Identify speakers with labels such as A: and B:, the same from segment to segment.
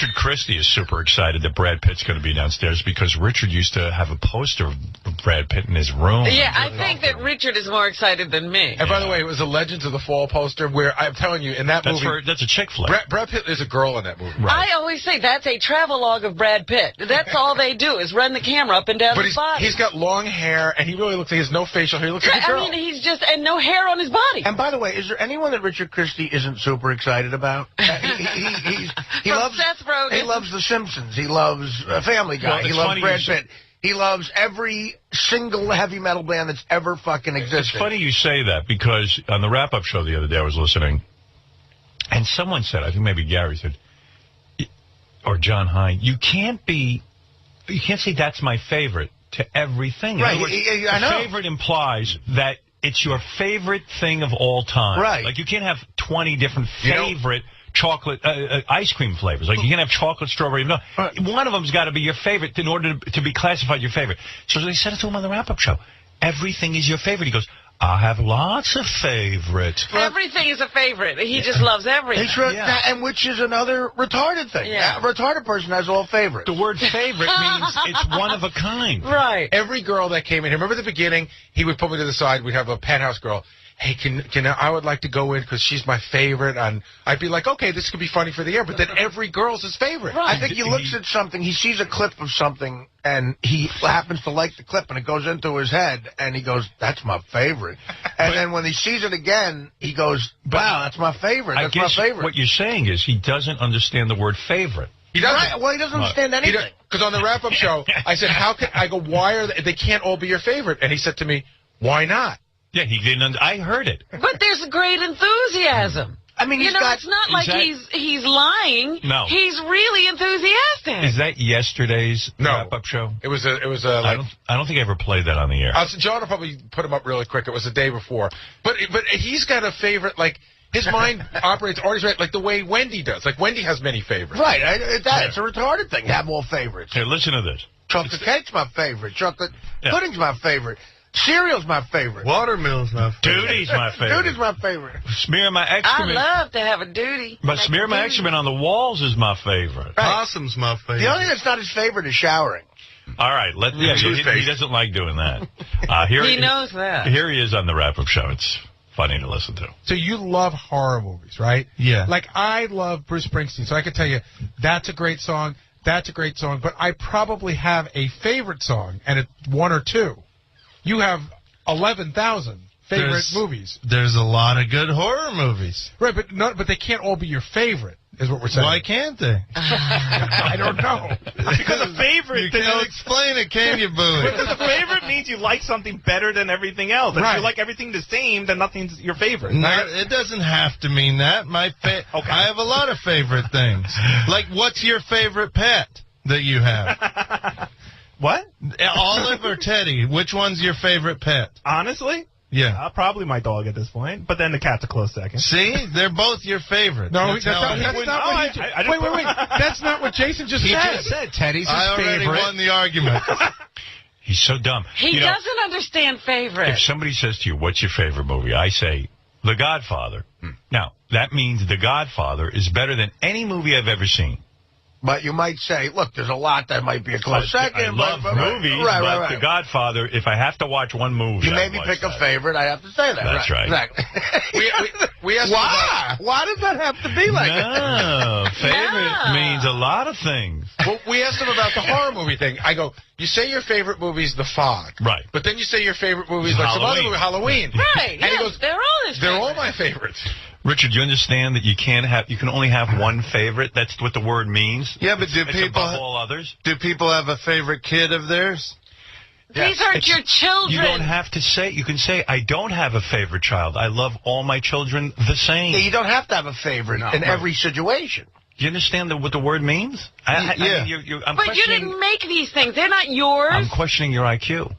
A: Richard Christie is super excited that Brad Pitt's going to be downstairs because Richard used to have a poster of Brad Pitt in his room.
B: Yeah, I think that Richard is more excited than me.
C: And by the way, it was a Legends of the Fall poster where I'm telling you, in that movie...
A: That's a chick flick.
C: Brad Pitt is a girl in that movie.
B: Right. I always say that's a travelogue of Brad Pitt. That's all they do is run the camera up and down his body.
C: He's got long hair, and he really looks like he has no facial hair. He looks like a girl.
B: I mean, he's just... And no hair on his body.
D: And by the way, is there anyone that Richard Christie isn't super excited about? He loves
B: Seth Rogen.
D: He loves The Simpsons. He loves Family Guy. He loves Brad Pitt. He loves every single heavy metal band that's ever fucking existed.
A: It's funny you say that because on the wrap-up show the other day I was listening, and someone said, I think maybe Gary said, or John Hine, you can't say that's my favorite to everything.
D: Right,
A: words,
D: I know.
A: Favorite implies that it's your favorite thing of all time.
D: Right.
A: Like you can't have 20 different favorite chocolate ice cream flavors. Like you can have chocolate, strawberry. No, one of them's got to be your favorite in order to be classified your favorite. So they said it to him on the wrap-up show. Everything is your favorite. He goes, I have lots of favorites.
B: Everything is a favorite. He just loves everything.
D: And which is another retarded thing.
B: Yeah.
D: A retarded person has all favorites.
A: The word favorite means it's one of a kind.
B: Right.
C: Every girl that came in here, remember the beginning, he would put me to the side, we'd have a penthouse girl. Hey, I would like to go in because she's my favorite. And I'd be like, okay, this could be funny for the air. But then every girl's his favorite.
D: Right. I think he looks at something, he sees a clip of something, and he happens to like the clip, and it goes into his head, and he goes, that's my favorite. And then when he sees it again, he goes, wow, that's my favorite. That's my favorite.
A: What you're saying is he doesn't understand the word favorite.
C: He doesn't.
D: Right. Well, he doesn't understand anything.
C: Because on the wrap-up show, I said, why are they can't all be your favorite? And he said to me, why not?
A: Yeah, he didn't. I heard it.
B: But there's great enthusiasm.
D: I mean,
B: it's not like he's lying.
A: No,
B: he's really enthusiastic.
A: Is that yesterday's wrap-up show?
C: It was a.
A: I don't think I ever played that on the air.
C: John will probably put him up really quick. It was the day before, but he's got a favorite. Like his mind operates always right, like the way Wendy does. Like Wendy has many favorites.
D: Right. It's a retarded thing to have all favorites.
A: Here, listen to this.
D: Chocolate cake's my favorite. Chocolate pudding's my favorite. Cereal's my favorite.
E: Watermelon's my favorite.
A: Duty's my favorite.
D: Duty's my favorite.
A: Smear my excrement.
B: I love to have a duty.
A: But smear my excrement on the walls is my favorite.
E: Right. Possum's my favorite.
D: The only thing that's not his favorite is showering.
A: All right. He doesn't like doing that.
B: He knows that.
A: Here he is on the wrap-up show. It's funny to listen to.
C: So you love horror movies, right?
E: Yeah.
C: Like I love Bruce Springsteen, so I can tell you that's a great song, that's a great song, but I probably have a favorite song, and it's one or two. You have 11,000 favorite movies.
E: There's a lot of good horror movies.
C: Right, but they can't all be your favorite, is what we're saying.
E: Why can't they?
C: I don't know.
F: Because a favorite...
E: You can't explain it, can you, Bowie?
F: Because a favorite means you like something better than everything else. If you like everything the same, then nothing's your favorite.
E: No, it doesn't have to mean that. I have a lot of favorite things. Like, what's your favorite pet that you have?
F: What?
E: Olive or Teddy? Which one's your favorite pet?
F: Honestly?
E: Yeah.
F: Probably my dog at this point. But then the cat's a close second.
E: See? They're both your favorite.
C: No, that's not what Wait. That's not what Jason just said.
D: He just said Teddy's his favorite.
E: I already won the argument.
A: He's so dumb.
B: He doesn't understand favorite.
A: If somebody says to you, what's your favorite movie? I say, The Godfather. Now, that means The Godfather is better than any movie I've ever seen.
D: But you might say, look, there's a lot that might be a close second.
A: I love movies, but The Godfather, if I have to watch one movie...
D: You maybe pick a favorite, I have to say that.
A: That's right.
D: Exactly.
C: Why?
D: Why does that have to be like that?
A: Favorite means a lot of things.
C: Well, we asked him about the horror movie thing. I go, you say your favorite movie's The Fog.
A: Right.
C: But then you say your favorite movie's like some other movie, Halloween.
B: Right.
C: And he goes,
B: they're all his
C: They're all my favorites.
A: Richard, you understand that you can only have one favorite? That's what the word means.
E: Yeah, but
A: it's above all others?
E: Do people have a favorite kid of theirs?
B: These aren't your children.
A: You don't have to say. You can say, I don't have a favorite child. I love all my children the same.
D: Yeah, you don't have to have a favorite in every situation.
A: Do you understand what the word means?
B: But you didn't make these things. They're not yours.
A: I'm questioning your IQ.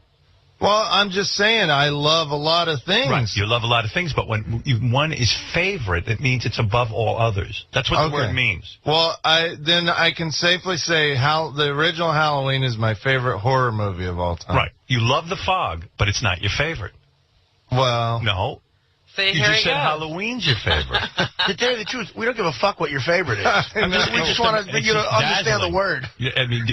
E: Well, I'm just saying I love a lot of things.
A: Right, you love a lot of things, but when one is favorite, it means it's above all others. That's what the word means.
E: Well, then I can safely say the original Halloween is my favorite horror movie of all time.
A: Right. You love The Fog, but it's not your favorite.
E: Well...
A: No.
B: See,
A: You
B: here
A: just
B: he
A: said
B: goes.
A: Halloween's your favorite.
D: To tell you the truth, we don't give a fuck what your favorite is. We just want you to understand the word.
A: Yeah, I mean,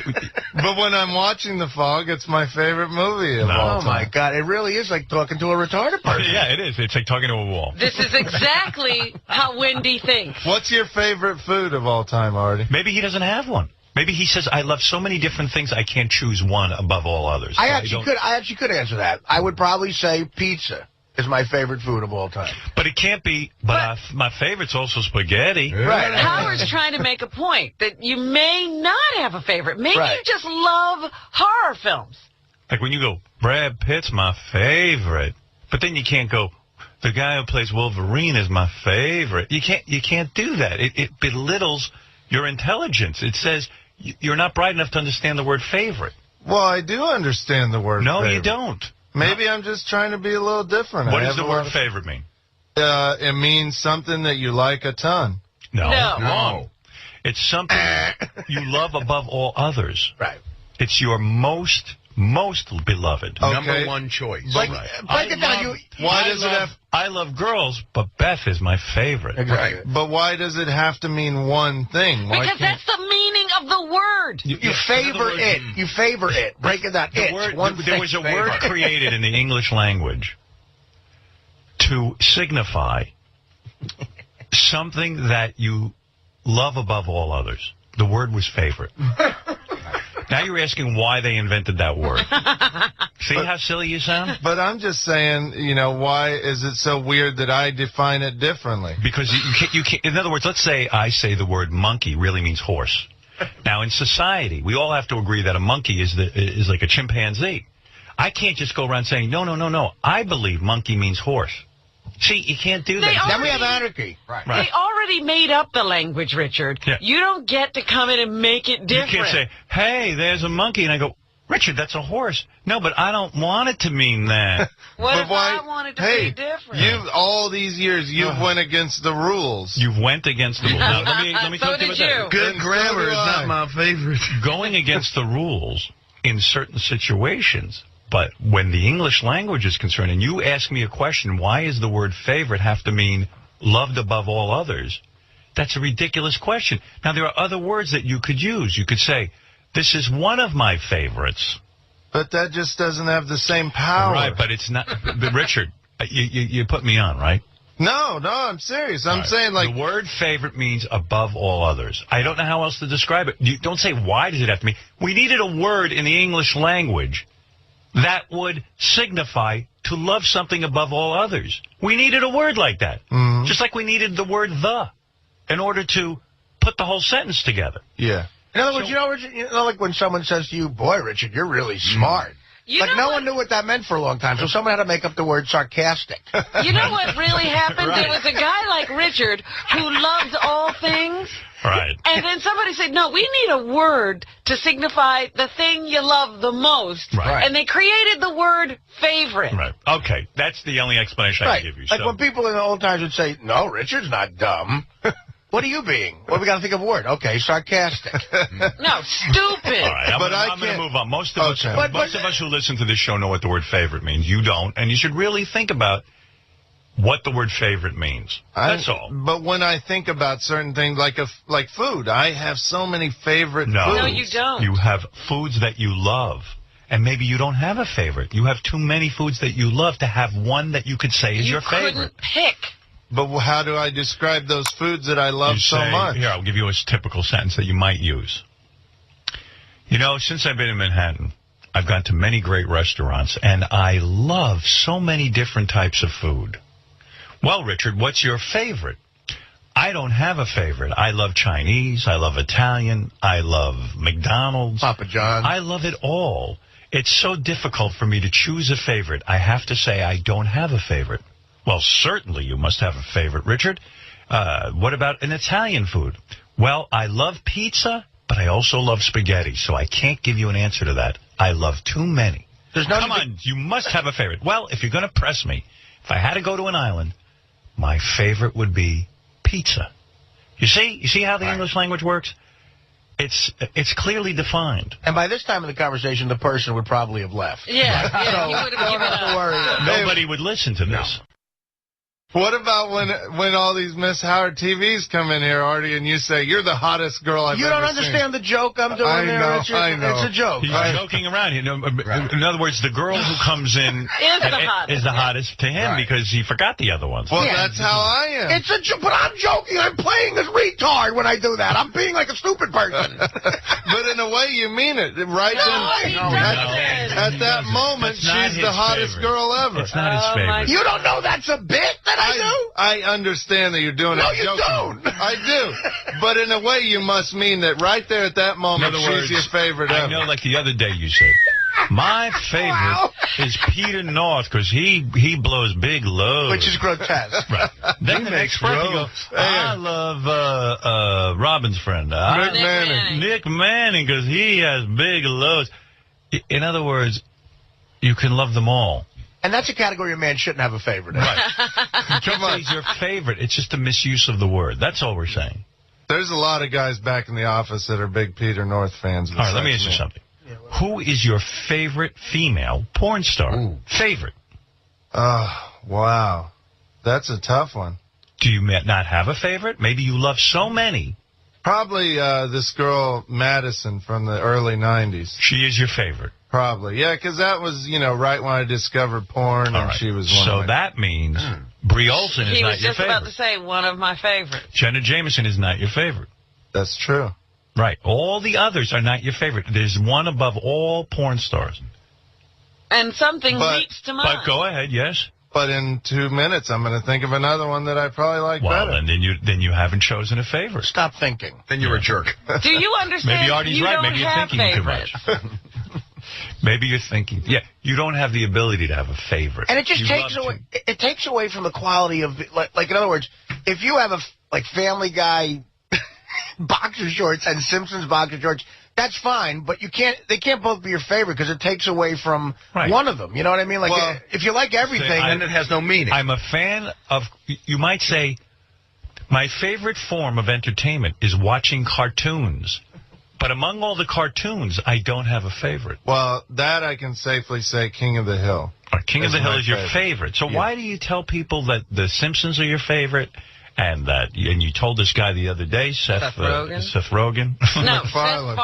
E: But when I'm watching The Fog, it's my favorite movie of all
D: Oh,
E: time.
D: my God. It really is like talking to a retarded person.
A: yeah, it is. It's like talking to a wall.
B: This is exactly how Wendy thinks.
E: What's your favorite food of all time, Artie?
A: Maybe he doesn't have one. Maybe he says, I love so many different things, I can't choose one above all others.
D: I actually could answer that. I would probably say pizza is my favorite food of all time.
A: But it can't be, my favorite's also spaghetti.
D: Right.
B: Howard's trying to make a point that you may not have a favorite. Maybe
D: Right.
B: you just love horror films.
A: Like when you go, Brad Pitt's my favorite. But then you can't go, the guy who plays Wolverine is my favorite. You can't do that. It belittles your intelligence. It says you're not bright enough to understand the word favorite.
E: Well, I do understand the word
A: No,
E: favorite.
A: you don't.
E: Maybe I'm just trying to be a little different.
A: What does the word favorite mean?
E: It means something that you like a ton.
B: No.
A: Wrong. It's something you love above all others.
D: Right.
A: It's your most beloved.
E: Okay.
G: Number one choice.
D: Like,
G: Right.
D: break it down.
E: Why does it have...
A: I love girls, but Beth is my favorite.
D: Exactly.
E: But why does it have to mean one thing? Why
B: Because
E: can't...
B: that's the meaning of the word.
D: You favor it. You favor it. Break it down.
A: There was a word created in the English language to signify something that you love above all others. The word was favorite. Now you're asking why they invented that word. See how silly you sound?
E: But I'm just saying, why is it so weird that I define it differently?
A: Because you can't. In other words, let's say I say the word monkey really means horse. Now, in society, we all have to agree that a monkey is like a chimpanzee. I can't just go around saying, no. I believe monkey means horse. See, you can't do that.
D: Then we have anarchy.
G: Right.
B: They already made up the language, Richard.
A: Yeah.
B: You don't get to come in and make it different.
A: You can't say, hey, there's a monkey. And I go, Richard, that's a horse. No, but I don't want it to mean that.
B: What
E: But
B: if
E: why-
B: I wanted to
E: hey,
B: be different?
E: all these years, you've went against the rules.
A: You went against the rules. Now, let me
B: So
A: talk to you
B: did
A: about that.
B: you.
E: Good grammar is not my favorite.
A: Going against the rules in certain situations. But when the English language is concerned, and you ask me a question, why does the word favorite have to mean loved above all others? That's a ridiculous question. Now, there are other words that you could use. You could say, this is one of my favorites.
E: But that just doesn't have the same power.
A: Right, but it's not. But Richard, you put me on, right?
E: No, I'm serious. I'm saying, like...
A: The word favorite means above all others. I don't know how else to describe it. You don't say, why does it have to mean? We needed a word in the English language that would signify to love something above all others. We needed a word like that.
E: Mm-hmm.
A: Just like we needed the word the in order to put the whole sentence together.
E: Yeah.
D: In other words, Richard, like when someone says to you, boy, Richard, you're really smart. No one knew what that meant for a long time, so someone had to make up the word sarcastic.
B: You know what really happened?
A: Right.
B: There was a guy like Richard who loved all things.
A: Right.
B: And then somebody said, no, we need a word to signify the thing you love the most.
A: Right.
B: And they created the word favorite.
A: Right. Okay. That's the only explanation I can give you.
D: Like when people in the old times would say, no, Richard's not dumb. What are you being? Well, we got to think of a word. Okay, sarcastic.
B: No, stupid.
A: All right, I'm going to move on. Most of us who listen to this show know what the word favorite means. You don't, and you should really think about what the word favorite means. That's all.
E: But when I think about certain things, like food, I have so many favorite foods.
B: No, you don't.
A: You have foods that you love, and maybe you don't have a favorite. You have too many foods that you love to have one that you could say is your favorite.
B: You couldn't pick.
E: But how do I describe those foods that I love so much?
A: Here, I'll give you a typical sentence that you might use. You know, since I've been in Manhattan, I've gone to many great restaurants, and I love so many different types of food. Well, Richard, what's your favorite? I don't have a favorite. I love Chinese. I love Italian. I love McDonald's.
D: Papa John's.
A: I love it all. It's so difficult for me to choose a favorite. I have to say I don't have a favorite. Well, certainly you must have a favorite, Richard. What about an Italian food? Well, I love pizza, but I also love spaghetti, so I can't give you an answer to that. I love too many. Come on, you must have a favorite. Well, if you're going to press me, if I had to go to an island, my favorite would be pizza. You see how the English language works? It's clearly defined.
D: And by this time in the conversation, the person would probably have left.
B: Yeah,
D: So
B: you would have
D: don't
B: given
D: have to
B: up.
D: worry.
A: Nobody would listen to this.
E: What about when all these Miss Howard TVs come in here, Artie, and you say, you're the hottest girl I've ever seen?
D: You don't understand the joke I'm doing there, Richard?
E: I know.
D: It's a joke.
A: He's joking around. You know, in other words, the girl who comes in is the hottest to him because he forgot the other ones.
E: Well, that's how I am.
D: It's a joke, but I'm joking. I'm playing this retard when I do that. I'm being like a stupid person.
E: But in a way, you mean it. Right at that moment, she's the hottest girl ever.
A: It's not his favorite.
D: You don't know that's a bit that I do?
E: I understand that you're doing it.
D: No, you don't.
E: I do. But in a way, you must mean that right there at that moment, she's your favorite ever.
A: I know, like the other day you said, my favorite is Peter North because he blows big loads.
D: Which is grotesque.
A: Right. Then the next person you go, I love Robin's friend. Nick Manning because he has big loads. In other words, you can love them all.
D: And that's a category a man shouldn't have a favorite in.
A: Right. Come on. He's your favorite. It's just a misuse of the word. That's all we're saying.
E: There's a lot of guys back in the office that are big Peter North fans.
A: All right, let me ask you something. Who is your favorite female porn star? Ooh. Favorite?
E: Oh, wow. That's a tough one.
A: Do you not have a favorite? Maybe you love so many.
E: Probably this girl, Madison, from the early 90s.
A: She is your favorite?
E: Probably. Yeah, because that was, right when I discovered porn, and she was one of my...
A: So that means Brie Olson is not your favorite.
B: He was just about to say one of my favorites.
A: Jenna Jameson is not your favorite.
E: That's true.
A: Right. All the others are not your favorite. There's one above all porn stars.
B: And something leaps to mind.
A: But go ahead, yes.
E: But in 2 minutes, I'm going to think of another one that I probably like better.
A: Well, then you haven't chosen a favorite.
D: Stop thinking.
G: Then you're a jerk.
B: Do you understand?
A: Maybe Artie's right. Maybe you're thinking
B: favorites.
A: too much. Maybe you're thinking. Yeah, you don't have the ability to have a favorite.
D: And it just takes away. It takes away from the quality of, like in other words, if you have Family Guy boxer shorts and Simpsons boxer shorts, that's fine, but they can't both be your favorite because it takes away from one of them. You know what I mean? Like, if you like everything,
G: then it has no meaning.
A: I'm a fan of, you might say, my favorite form of entertainment is watching cartoons. But among all the cartoons, I don't have a favorite.
E: Well, that I can safely say King of the Hill.
A: King of the Hill is your favorite. So why do you tell people that the Simpsons are your favorite? And you told this guy the other day, Seth Rogen.
B: No, MacFarlane.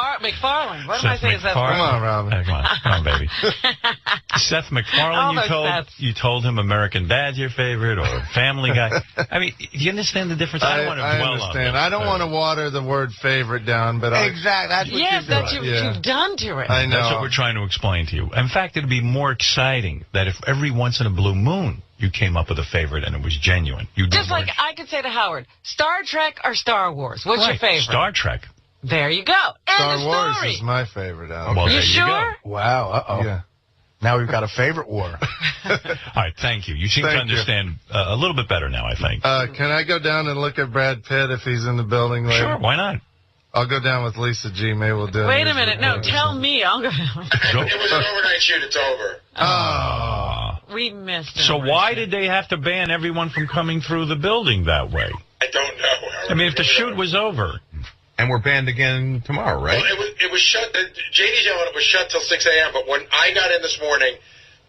B: What am I saying?
E: Come on, Robin.
A: Come on, baby. Seth MacFarlane. You told him American Dad's your favorite or Family Guy. I mean, do you understand the difference? I don't want to dwell
E: understand.
A: on that.
E: I don't want to water the word favorite down, but
D: exactly.
B: That's what you've done to it.
E: I know.
A: That's what we're trying to explain to you. In fact, it'd be more exciting that if every once in a blue moon you came up with a favorite and it was genuine. Just
B: like I could say to Howard, Star Trek or Star Wars? What's your favorite?
A: Star Trek.
B: There you go.
E: Star Wars is my favorite.
A: Well,
B: you sure?
A: You
D: wow. Uh-oh. Yeah. Now we've got a favorite war.
A: All right, thank you. You seem to understand a little bit better now, I think.
E: Can I go down and look at Brad Pitt if he's in the building later?
A: Sure, why not?
E: I'll go down with Lisa G. Maybe we'll do it.
B: Wait a minute. No, tell me. I'll go.
H: It was an overnight shoot. It's over.
A: Oh.
B: We missed it.
A: So why did they have to ban everyone from coming through the building that way?
H: I don't know.
A: I mean, if the shoot was over.
G: And we're banned again tomorrow, right?
H: Well, it was shut. JD's yelling it was shut till 6 a.m., but when I got in this morning,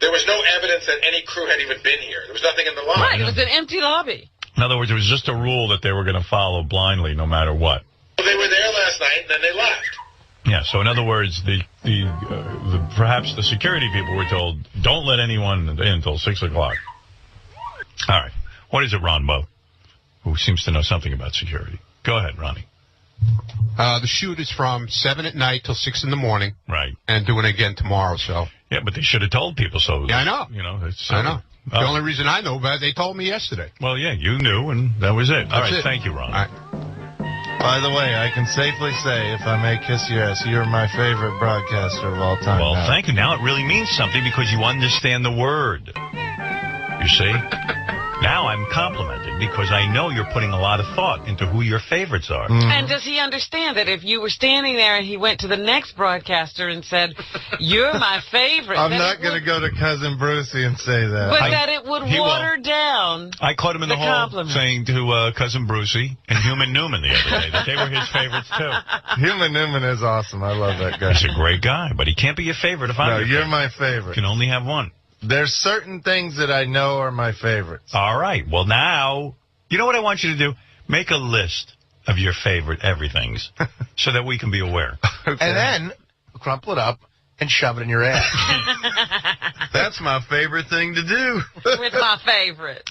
H: there was no evidence that any crew had even been here. There was nothing in the lobby.
B: Right, it was an empty lobby.
A: In other words, it was just a rule that they were going to follow blindly no matter what.
H: Well, they were there last night, and then they left.
A: Yeah, so in other words, perhaps the security people were told, don't let anyone in until 6 o'clock. All right. What is it, Ron Bo, who seems to know something about security? Go ahead, Ronnie.
I: The shoot is from 7 at night till 6 in the morning.
A: Right.
I: And doing it again tomorrow, so.
A: Yeah, but they should have told people so.
I: Yeah, I know. I know. The only reason I know about it, they told me yesterday.
A: Well, yeah, you knew, and that was it. All right, thank you, Ron.
I: All right.
E: By the way, I can safely say, if I may kiss your ass, you're my favorite broadcaster of all time.
A: Well, thank you. Now it really means something because you understand the word. You see? Now I'm complimented because I know you're putting a lot of thought into who your favorites are.
B: Mm. And does he understand that if you were standing there and he went to the next broadcaster and said, you're my favorite.
E: I'm not going to go to Cousin Brucey and say that.
B: But that it would water down.
A: I caught him in the hall saying to Cousin Brucey and Human Newman the other day that they were his favorites too.
E: Human Newman is awesome. I love that guy.
A: He's a great guy, but he can't be your favorite if I'm your favorite.
E: You're my favorite.
A: You can only have one.
E: There's certain things that I know are my favorites.
A: All right. Well, now, you know what I want you to do? Make a list of your favorite everythings so that we can be aware.
D: Okay. And then crumple it up and shove it in your ass.
E: That's my favorite thing to do.
B: With my favorite.